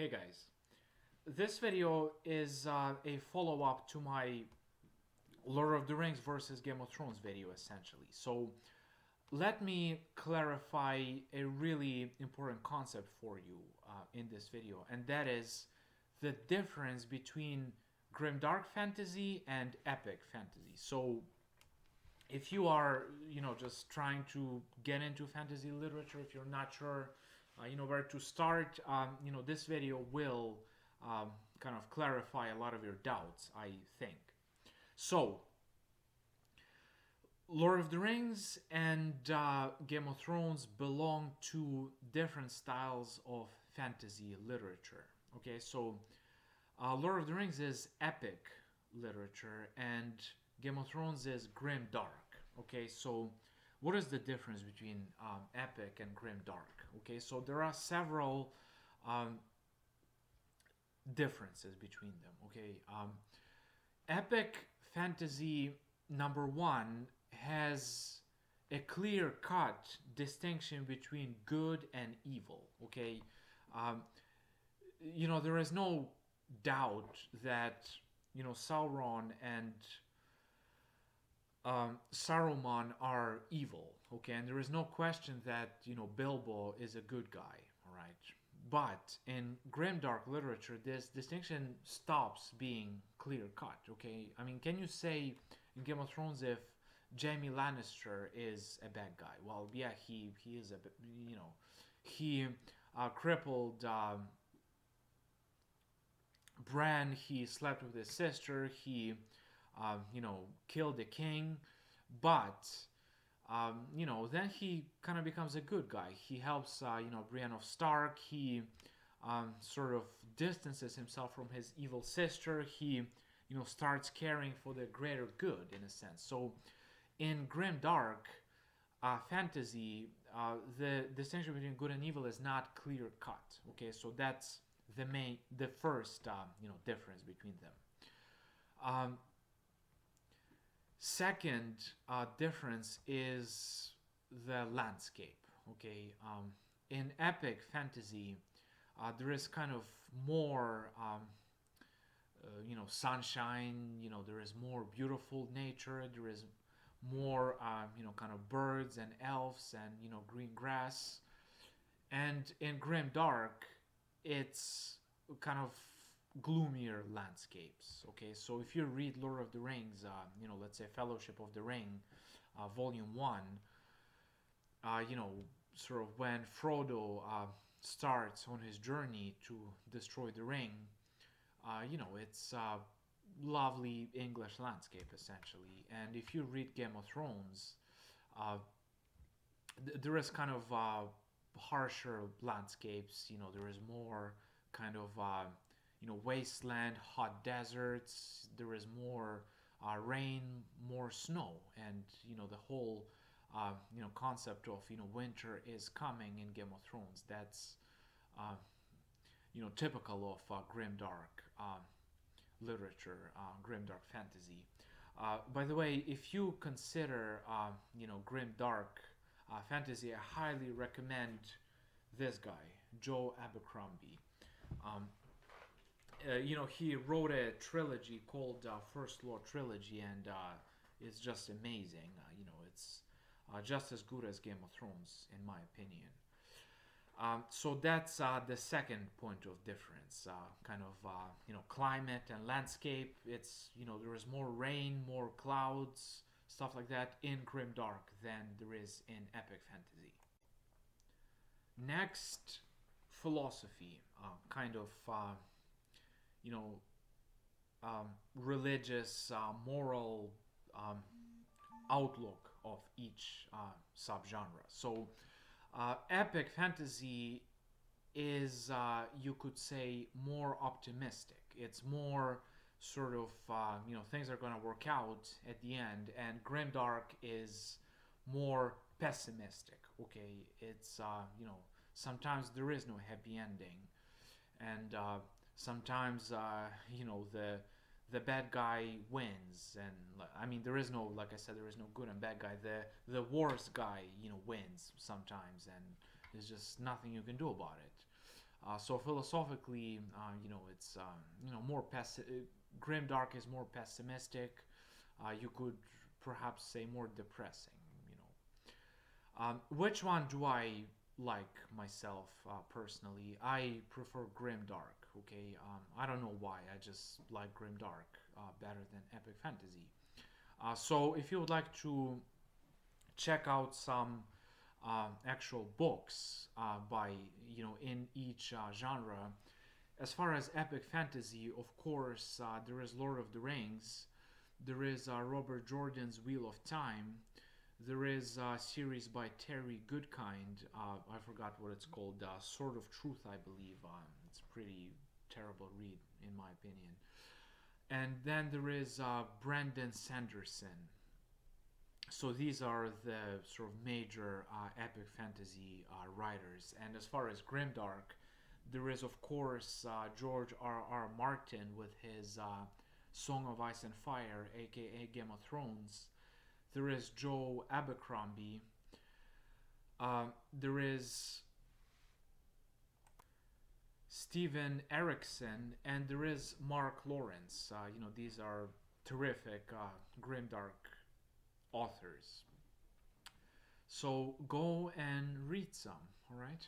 Hey guys, this video is a follow-up to my Lord of the Rings versus Game of Thrones video essentially. So let me clarify a really important concept for you in this video, and that is the difference between grimdark fantasy and epic fantasy. So if you are, just trying to get into fantasy literature, if you're not sure, where to start, this video will um, kind of clarify a lot of your doubts, I think. So, Lord of the Rings and Game of Thrones belong to different styles of fantasy literature. Okay, so Lord of the Rings is epic literature, and Game of Thrones is grim dark. Okay, so what is the difference between epic and grim dark? Okay, so there are several um, differences between them. Okay, epic fantasy number one has a clear cut distinction between good and evil. Okay, um, there is no doubt that Sauron and Saruman are evil, okay, and there is no question that Bilbo is a good guy, all right. But in grimdark literature, this distinction stops being clear cut. Okay, I mean, can you say in Game of Thrones if Jaime Lannister is a bad guy? Well, yeah, he is he crippled Bran. He slept with his sister. He killed the king, but then he kind of becomes a good guy. He helps, Brienne of Stark. He sort of distances himself from his evil sister. He, starts caring for the greater good in a sense. So, in grimdark fantasy, the distinction between good and evil is not clear cut. Okay, so that's the first, difference between them. Um, Second difference is the landscape. Okay, in epic fantasy, there is kind of more, sunshine. There is more beautiful nature. There is more, kind of birds and elves and green grass. And in grim dark, it's kind of gloomier landscapes. Okay, so if you read Lord of the Rings, let's say Fellowship of the Ring, Volume 1, sort of when Frodo starts on his journey to destroy the ring, it's lovely English landscape essentially. And if you read Game of Thrones, uh, there is kind of harsher landscapes. There is more kind of wasteland, hot deserts. There is more rain, more snow, and the whole concept of winter is coming in Game of Thrones. That's uh, typical of grimdark literature, grimdark fantasy. By the way, if you consider grimdark fantasy, I highly recommend this guy, Joe Abercrombie. Um, he wrote a trilogy called First Law Trilogy, and it's just amazing. It's just as good as Game of Thrones, in my opinion. So that's the second point of difference. Kind of climate and landscape. It's there is more rain, more clouds, stuff like that in grimdark than there is in epic fantasy. Next, philosophy, kind of you know religious, moral um, outlook of each subgenre. So, epic fantasy is, you could say, more optimistic. It's more sort of, things are going to work out at the end, and grimdark is more pessimistic. Okay, it's, sometimes there is no happy ending, and sometimes the bad guy wins, and I mean there is no, like I said, there is no good and bad guy. The worst guy wins sometimes, and there's just nothing you can do about it. So philosophically, it's more Grimdark is more pessimistic. You could perhaps say more depressing. Which one do I like myself personally? I prefer Grimdark. Okay, I don't know why. I just like Grimdark better than epic fantasy. So if you would like to check out some actual books by in each genre. As far as epic fantasy, of course, there is Lord of the Rings. There is Robert Jordan's Wheel of Time. There is a series by Terry Goodkind. I forgot what it's called. Sword of Truth, I believe. It's a pretty terrible read, in my opinion. And then there is Brandon Sanderson. So these are the sort of major epic fantasy writers. And as far as Grimdark, there is of course George R. Martin with his Song of Ice and Fire, aka Game of Thrones. There is Joe Abercrombie. There is Steven Erikson, and there is Mark Lawrence. These are terrific Grimdark authors. So go and read some, all right?